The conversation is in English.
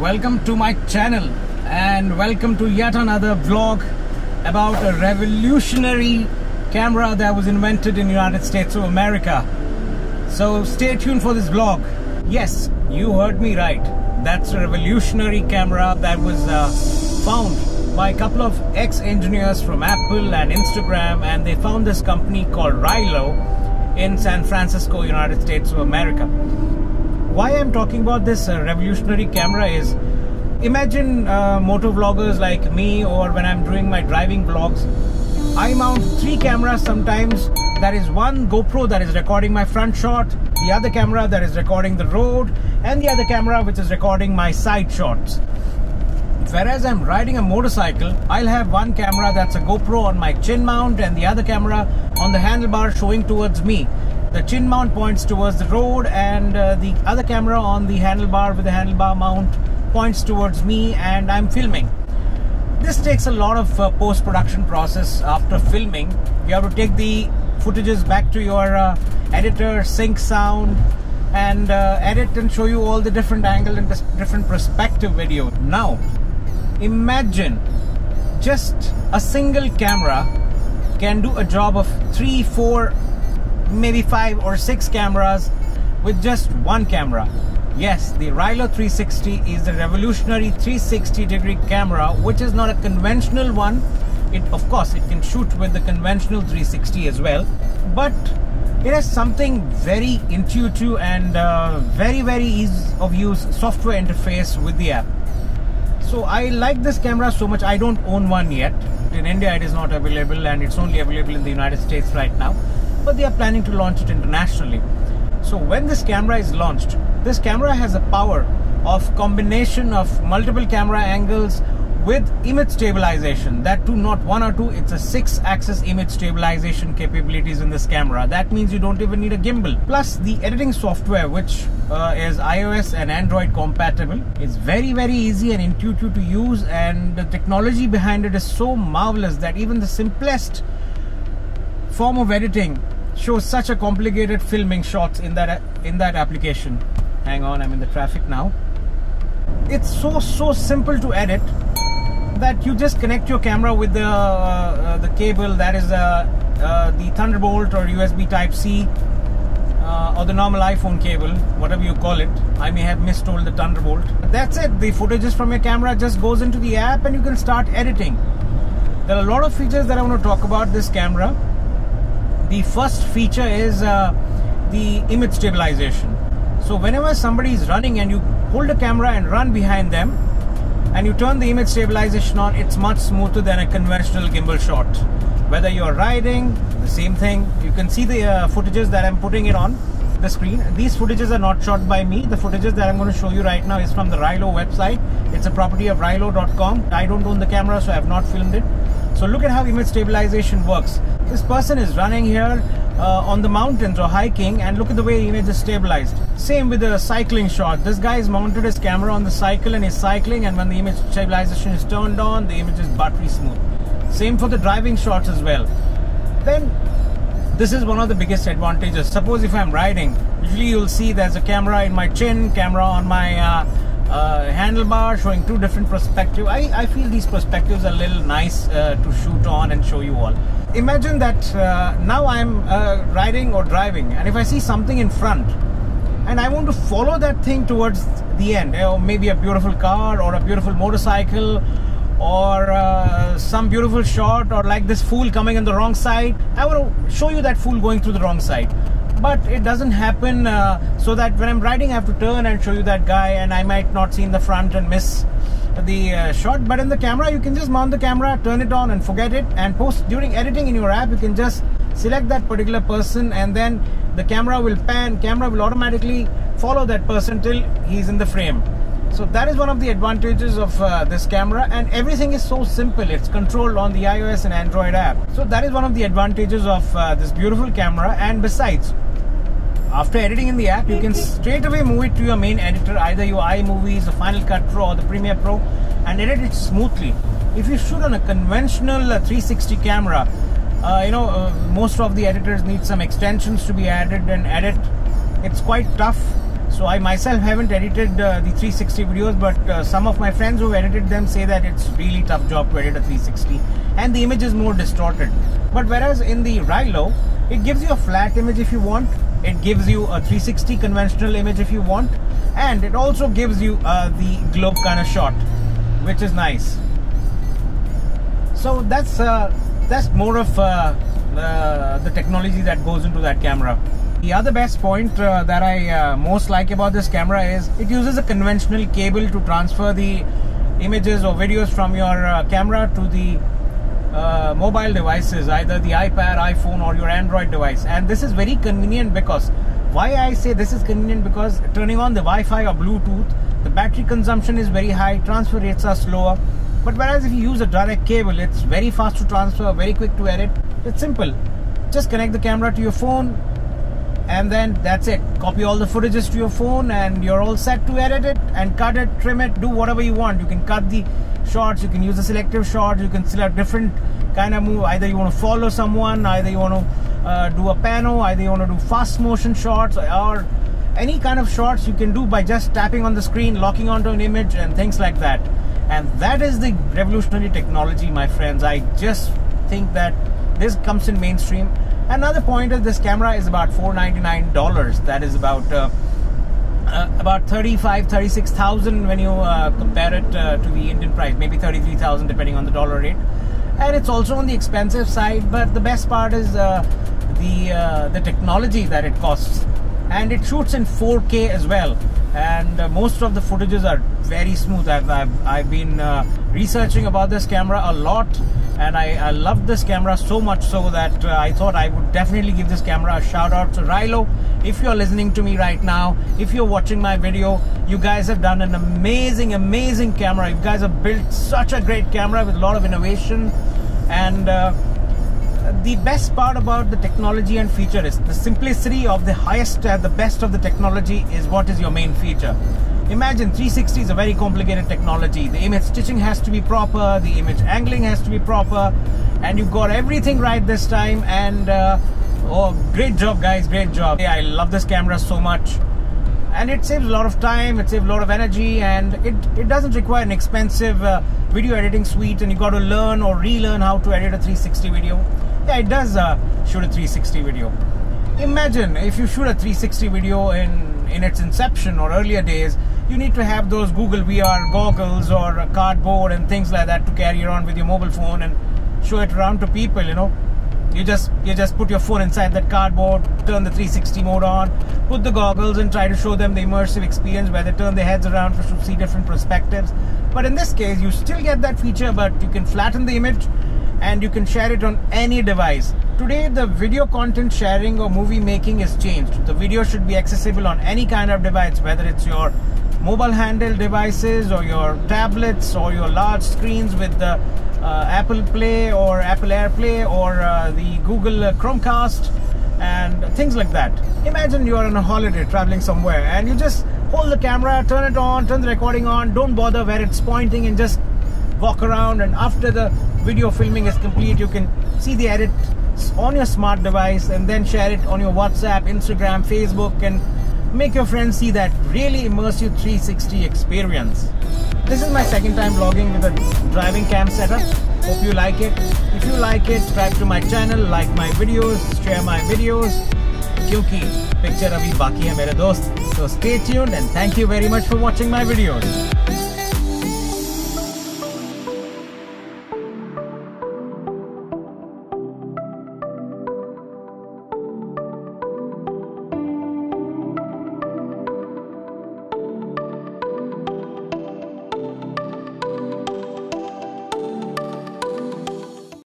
welcome to my channel and welcome to yet another vlog about a revolutionary camera that was invented in the United States of America. So stay tuned for this vlog. Yes, you heard me right. That's a revolutionary camera that was found by a couple of ex-engineers from Apple and Instagram, and they found this company called Rylo in San Francisco, United States of America. Why I'm talking about this revolutionary camera is, imagine motor vloggers like me, or when I'm doing my driving vlogs, I mount 3 cameras sometimes. That is one GoPro that is recording my front shot, the other camera that is recording the road, and the other camera which is recording my side shots. Whereas I'm riding a motorcycle, I'll have one camera that's a GoPro on my chin mount and the other camera on the handlebar showing towards me. The chin mount points towards the road, and the other camera on the handlebar with the handlebar mount points towards me, and I'm filming. This takes a lot of post-production process after filming. You have to take the footages back to your editor, sync sound, and edit and show you all the different angle and different perspective video. Now, imagine just a single camera can do a job of 3, 4, maybe 5 or 6 cameras with just one camera. Yes, the Rylo 360 is the revolutionary 360-degree camera, which is not a conventional one. Of course, it can shoot with the conventional 360 as well, but it has something very intuitive and very ease of use software interface with the app. So I like this camera so much. I don't own one yet. In India it is not available, and it's only available in the United States right now, but they are planning to launch it internationally. So when this camera is launched, this camera has a power of combination of multiple camera angles with image stabilization. That too, not 1 or 2, it's a 6-axis image stabilization capabilities in this camera. That means you don't even need a gimbal. Plus the editing software, which is iOS and Android compatible, is very easy and intuitive to use, and the technology behind it is so marvelous that even the simplest form of editing shows such a complicated filming shots in that application. Hang on, I'm in the traffic now. It's so simple to edit that you just connect your camera with the cable, that is the Thunderbolt or USB Type-C or the normal iPhone cable, whatever you call it. I may have mistold the Thunderbolt. That's it. The footages from your camera just goes into the app and you can start editing. There are a lot of features that I want to talk about this camera. The first feature is the image stabilization. So whenever somebody is running and you hold the camera and run behind them and you turn the image stabilization on, it's much smoother than a conventional gimbal shot. Whether you're riding, the same thing. You can see the footages that I'm putting it on the screen. These footages are not shot by me. The footages that I'm going to show you right now is from the Rylo website. It's a property of Rylo.com. I don't own the camera, so I have not filmed it. So look at how image stabilization works. This person is running here on the mountains or hiking, and look at the way the image is stabilized. Same with the cycling shot. This guy has mounted his camera on the cycle and is cycling, and when the image stabilization is turned on, the image is buttery smooth. Same for the driving shots as well. Then this is one of the biggest advantages. Suppose if I'm riding, usually you'll see there's a camera in my chin, camera on my handlebar, showing 2 different perspectives. I feel these perspectives are a little nice to shoot on and show you all. Imagine that now I'm riding or driving, and if I see something in front and I want to follow that thing towards the end, maybe a beautiful car or a beautiful motorcycle or some beautiful shot, or like this fool coming on the wrong side, I want to show you that fool going through the wrong side. But it doesn't happen, so that when I'm riding I have to turn and show you that guy, and I might not see in the front and miss the shot. But in the camera you can just mount the camera, turn it on and forget it, and during editing in your app you can just select that particular person, and then the camera will pan, camera will automatically follow that person till he's in the frame. So that is one of the advantages of this camera, and everything is so simple. It's controlled on the iOS and Android app. So that is one of the advantages of this beautiful camera. And besides, after editing in the app, you can straight away move it to your main editor, either your iMovies, the Final Cut Pro or the Premiere Pro, and edit it smoothly. If you shoot on a conventional 360 camera, most of the editors need some extensions to be added and edit. It's quite tough. So I myself haven't edited the 360 videos, but some of my friends who edited them say that it's really tough job to edit a 360 and the image is more distorted. But whereas in the Rylo, it gives you a flat image if you want, it gives you a 360 conventional image if you want, and it also gives you the globe kind of shot, which is nice. So that's more of the technology that goes into that camera. The other best point that I most like about this camera is it uses a conventional cable to transfer the images or videos from your camera to the mobile devices, either the iPad, iPhone or your Android device. And this is very convenient because, why I say this is convenient, because turning on the Wi-Fi or Bluetooth, the battery consumption is very high, transfer rates are slower. But whereas if you use a direct cable, it's very fast to transfer, very quick to edit. It's simple. Just connect the camera to your phone and then that's it. Copy all the footages to your phone and you're all set to edit it and cut it, trim it, do whatever you want. You can cut the shots, you can use the selective shots, you can select different kind of move. Either you want to follow someone, either you want to do a pano, either you want to do fast motion shots, or any kind of shots you can do by just tapping on the screen, locking onto an image and things like that. And that is the revolutionary technology, my friends. I just think that this comes in mainstream. Another point is this camera is about $499. That is about 36,000 when you compare it to the Indian price, maybe 33,000 depending on the dollar rate. And it's also on the expensive side, but the best part is the technology that it costs. And it shoots in 4K as well, and most of the footages are very smooth. I've been researching about this camera a lot, and I loved this camera so much so that I thought I would definitely give this camera a shout out to Rylo. If you're listening to me right now, if you're watching my video, you guys have done an amazing camera. You guys have built such a great camera with a lot of innovation. And the best part about the technology and feature is the simplicity of the highest, the best of the technology is what is your main feature. Imagine 360 is a very complicated technology. The image stitching has to be proper, the image angling has to be proper, and you've got everything right this time. And oh, great job guys, great job. I love this camera so much, and it saves a lot of time, it saves a lot of energy, and it doesn't require an expensive video editing suite, and you got to learn or relearn how to edit a 360 video. Yeah, it does shoot a 360 video. Imagine if you shoot a 360 video in its inception or earlier days, you need to have those Google VR goggles or a cardboard and things like that to carry around with your mobile phone and show it around to people, you know. You just put your phone inside that cardboard, turn the 360 mode on, put the goggles and try to show them the immersive experience where they turn their heads around to see different perspectives. But in this case, you still get that feature, but you can flatten the image and you can share it on any device. Today, the video content sharing or movie making is changed. The video should be accessible on any kind of device, whether it's your mobile handheld devices or your tablets or your large screens with the Apple Play or Apple AirPlay or the Google Chromecast and things like that. Imagine you're on a holiday traveling somewhere and you just hold the camera, turn it on, turn the recording on, don't bother where it's pointing and just walk around, and after the video filming is complete, you can see the edit on your smart device and then share it on your WhatsApp, Instagram, Facebook, and make your friends see that really immersive 360 experience. This is my second time vlogging with a driving cam setup. Hope you like it. If you like it, subscribe to my channel, like my videos, share my videos, क्योंकि picture अभी बाकी है मेरे दोस्त. So stay tuned and thank you very much for watching my videos.